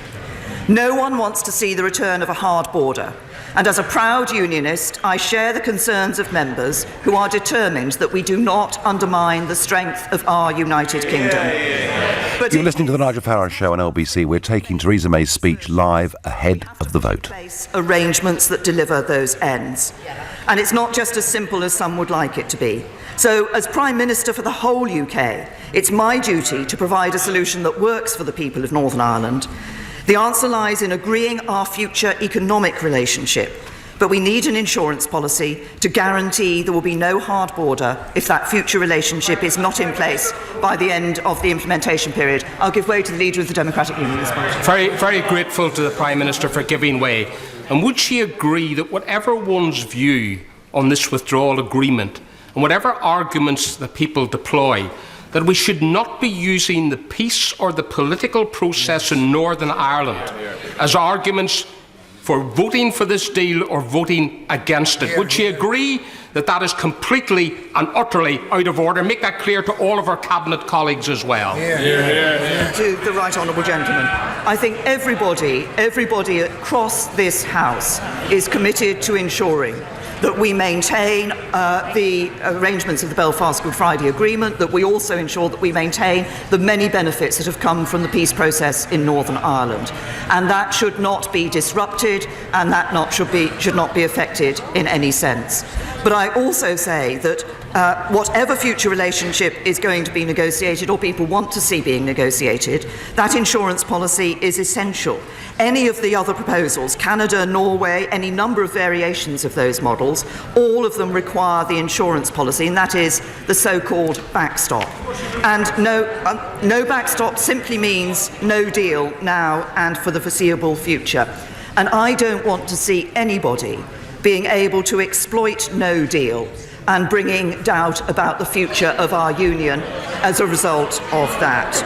No one wants to see the return of a hard border. And as a proud unionist, I share the concerns of members who are determined that we do not undermine the strength of our United Kingdom. But you're listening to the Nigel Farage Show on LBC. We're taking Theresa May's speech live ahead of the vote. Arrangements that deliver those ends. And it's not just as simple as some would like it to be. So, as Prime Minister for the whole UK, it's my duty to provide a solution that works for the people of Northern Ireland. The answer lies in agreeing our future economic relationship, but we need an insurance policy to guarantee there will be no hard border if that future relationship is not in place by the end of the implementation period. I'll give way to the Leader of the Democratic Unionist Party. Very, very grateful to the Prime Minister for giving way. And would she agree that whatever one's view on this withdrawal agreement and whatever arguments the people deploy, that we should not be using the peace or the political process in Northern Ireland as arguments for voting for this deal or voting against it? Would she agree that that is completely and utterly out of order? Make that clear to all of our Cabinet colleagues as well. To the right honourable gentleman, I think everybody across this House is committed to ensuring that we maintain the arrangements of the Belfast Good Friday Agreement, that we also ensure that we maintain the many benefits that have come from the peace process in Northern Ireland. And that should not be disrupted, and that should not be affected in any sense. But I also say that whatever future relationship is going to be negotiated or people want to see being negotiated, that insurance policy is essential. Any of the other proposals, Canada, Norway, any number of variations of those models, all of them require the insurance policy, and that is the so-called backstop. And no backstop simply means no deal now and for the foreseeable future. And I don't want to see anybody being able to exploit no deal and bringing doubt about the future of our union as a result of that.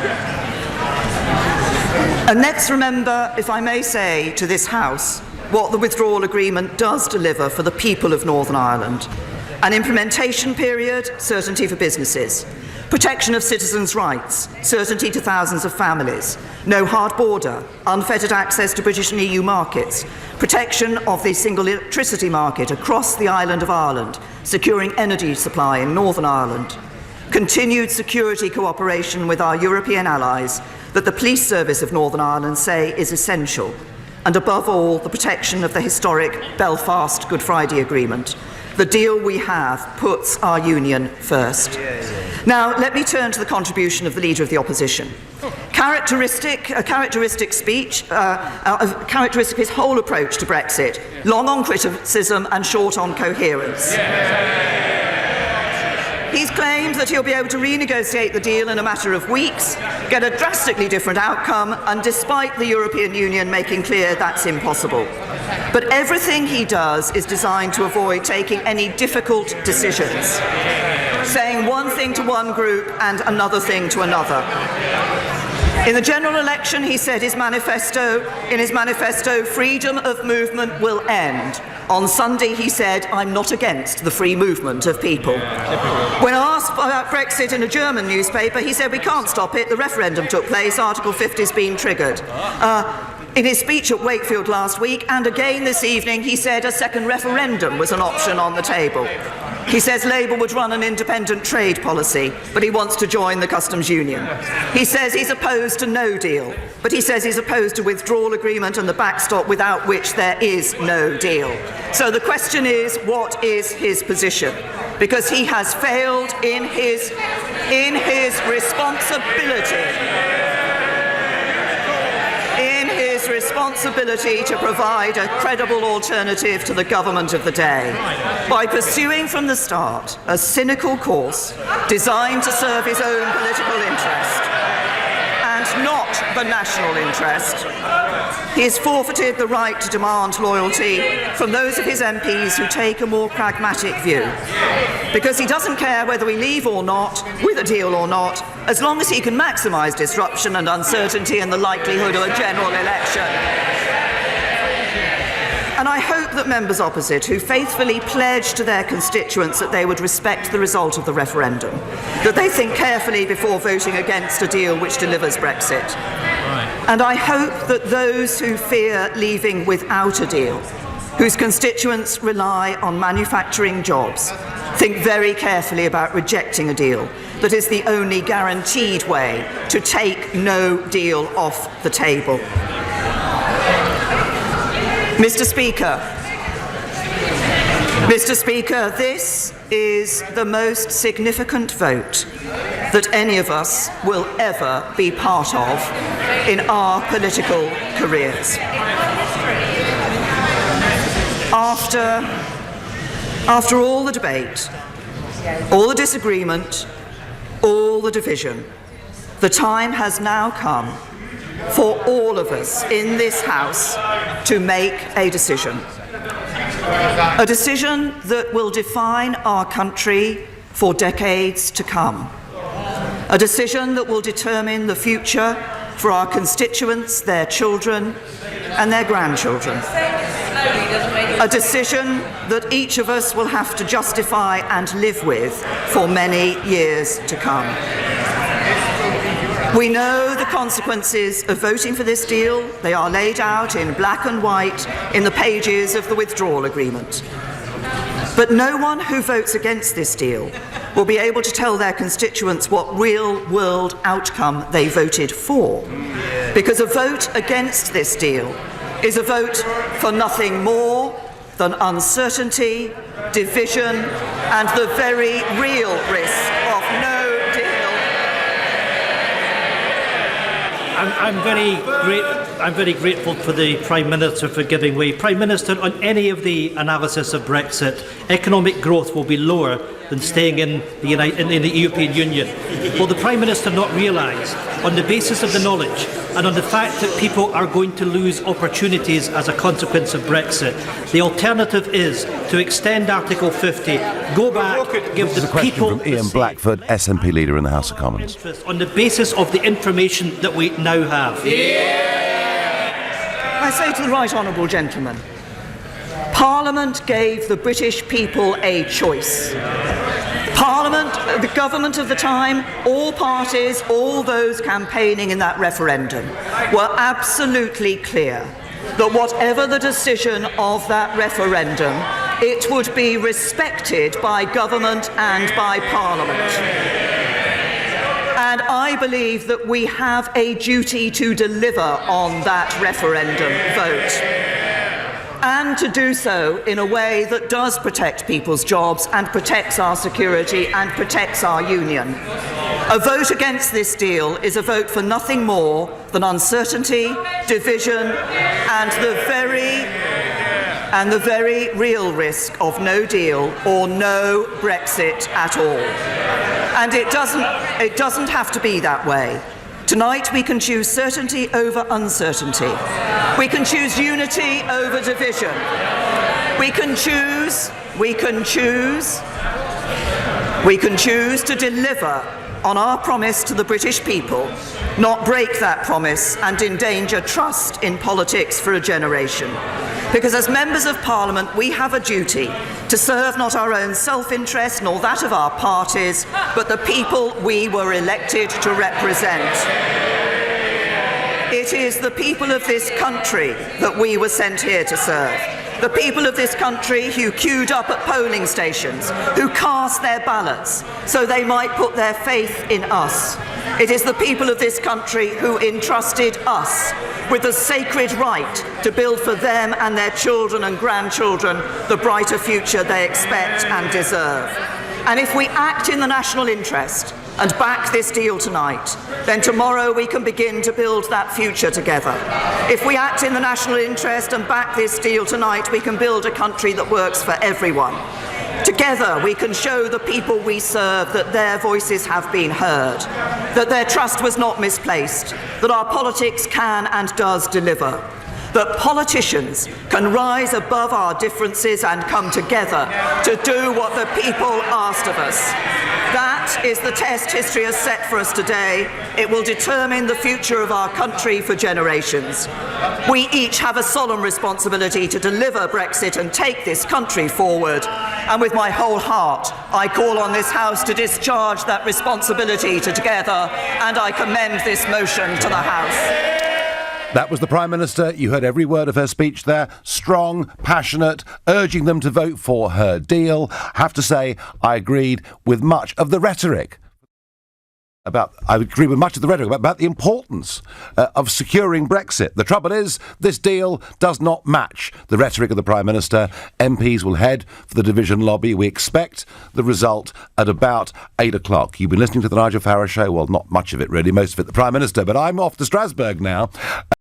And let's remember, if I may say to this House, what the withdrawal agreement does deliver for the people of Northern Ireland. An implementation period, certainty for businesses. Protection of citizens' rights, certainty to thousands of families. No hard border, unfettered access to British and EU markets. Protection of the single electricity market across the island of Ireland, securing energy supply in Northern Ireland. Continued security cooperation with our European allies that the police service of Northern Ireland say is essential. And above all, the protection of the historic Belfast Good Friday Agreement. The deal we have puts our union first. Now, let me turn to the contribution of the Leader of the Opposition. Characteristic of his whole approach to Brexit, long on criticism and short on coherence. He's claimed that he'll be able to renegotiate the deal in a matter of weeks, get a drastically different outcome, and despite the European Union making clear that's impossible. But everything he does is designed to avoid taking any difficult decisions, saying one thing to one group and another thing to another. In the general election, he said in his manifesto, freedom of movement will end. On Sunday, he said, I'm not against the free movement of people. When asked about Brexit in a German newspaper, he said, we can't stop it. The referendum took place. Article 50 has been triggered. In his speech at Wakefield last week, and again this evening, he said a second referendum was an option on the table. He says Labour would run an independent trade policy, but he wants to join the customs union. He says he's opposed to no deal, but he says he's opposed to withdrawal agreement and the backstop without which there is no deal. So the question is, what is his position? Because he has failed in his responsibility to provide a credible alternative to the government of the day by pursuing from the start a cynical course designed to serve his own political interest and not the national interest. He has forfeited the right to demand loyalty from those of his MPs who take a more pragmatic view, because he doesn't care whether we leave or not, with a deal or not, as long as he can maximise disruption and uncertainty and the likelihood of a general election. And I hope that members opposite, who faithfully pledged to their constituents that they would respect the result of the referendum, that they think carefully before voting against a deal which delivers Brexit. Right. And I hope that those who fear leaving without a deal, whose constituents rely on manufacturing jobs, think very carefully about rejecting a deal that is the only guaranteed way to take no deal off the table. Mr. Speaker, this is the most significant vote that any of us will ever be part of in our political careers. After all the debate, all the disagreement, all the division, the time has now come for all of us in this House to make a decision. A decision that will define our country for decades to come. A decision that will determine the future for our constituents, their children, and their grandchildren. A decision that each of us will have to justify and live with for many years to come. We know the consequences of voting for this deal. They are laid out in black and white in the pages of the withdrawal agreement. But no one who votes against this deal will be able to tell their constituents what real-world outcome they voted for, because a vote against this deal is a vote for nothing more than uncertainty, division, and the very real risk of no deal. I'm very grateful for the Prime Minister for giving way. Prime Minister, on any of the analysis of Brexit, economic growth will be lower than staying in the European Union. Will the Prime Minister not realise, on the basis of the knowledge and on the fact that people are going to lose opportunities as a consequence of Brexit, the alternative is to extend Article 50, go back, give the people... From Ian Blackford, SNP leader in the House of Commons. On the basis of the information that we now have. I say to the right honourable gentleman, Parliament gave the British people a choice. Parliament, the government of the time, all parties, all those campaigning in that referendum were absolutely clear that whatever the decision of that referendum, it would be respected by government and by Parliament. And I believe that we have a duty to deliver on that referendum vote, and to do so in a way that does protect people's jobs and protects our security and protects our union. A vote against this deal is a vote for nothing more than uncertainty, division, and the very real risk of no deal or no Brexit at all. And it doesn't have to be that way. Tonight we can choose certainty over uncertainty. We can choose unity over division. We can choose to deliver on our promise to the British people, not break that promise and endanger trust in politics for a generation. Because as members of Parliament, we have a duty to serve not our own self-interest nor that of our parties, but the people we were elected to represent. It is the people of this country that we were sent here to serve. The people of this country who queued up at polling stations, who cast their ballots so they might put their faith in us. It is the people of this country who entrusted us with the sacred right to build for them and their children and grandchildren the brighter future they expect and deserve. And if we act in the national interest and back this deal tonight, then tomorrow we can begin to build that future together. If we act in the national interest and back this deal tonight, we can build a country that works for everyone. Together we can show the people we serve that their voices have been heard, that their trust was not misplaced, that our politics can and does deliver, that politicians can rise above our differences and come together to do what the people asked of us. That is the test history has set for us today. It will determine the future of our country for generations. We each have a solemn responsibility to deliver Brexit and take this country forward. And with my whole heart, I call on this House to discharge that responsibility together, and I commend this motion to the House. That was the Prime Minister. You heard every word of her speech there. Strong, passionate, urging them to vote for her deal. I have to say, I agreed with much of the rhetoric about the importance of securing Brexit. The trouble is, this deal does not match the rhetoric of the Prime Minister. MPs will head for the division lobby. We expect the result at about 8 o'clock. You've been listening to the Nigel Farage Show. Well, not much of it, really. Most of it, the Prime Minister. But I'm off to Strasbourg now.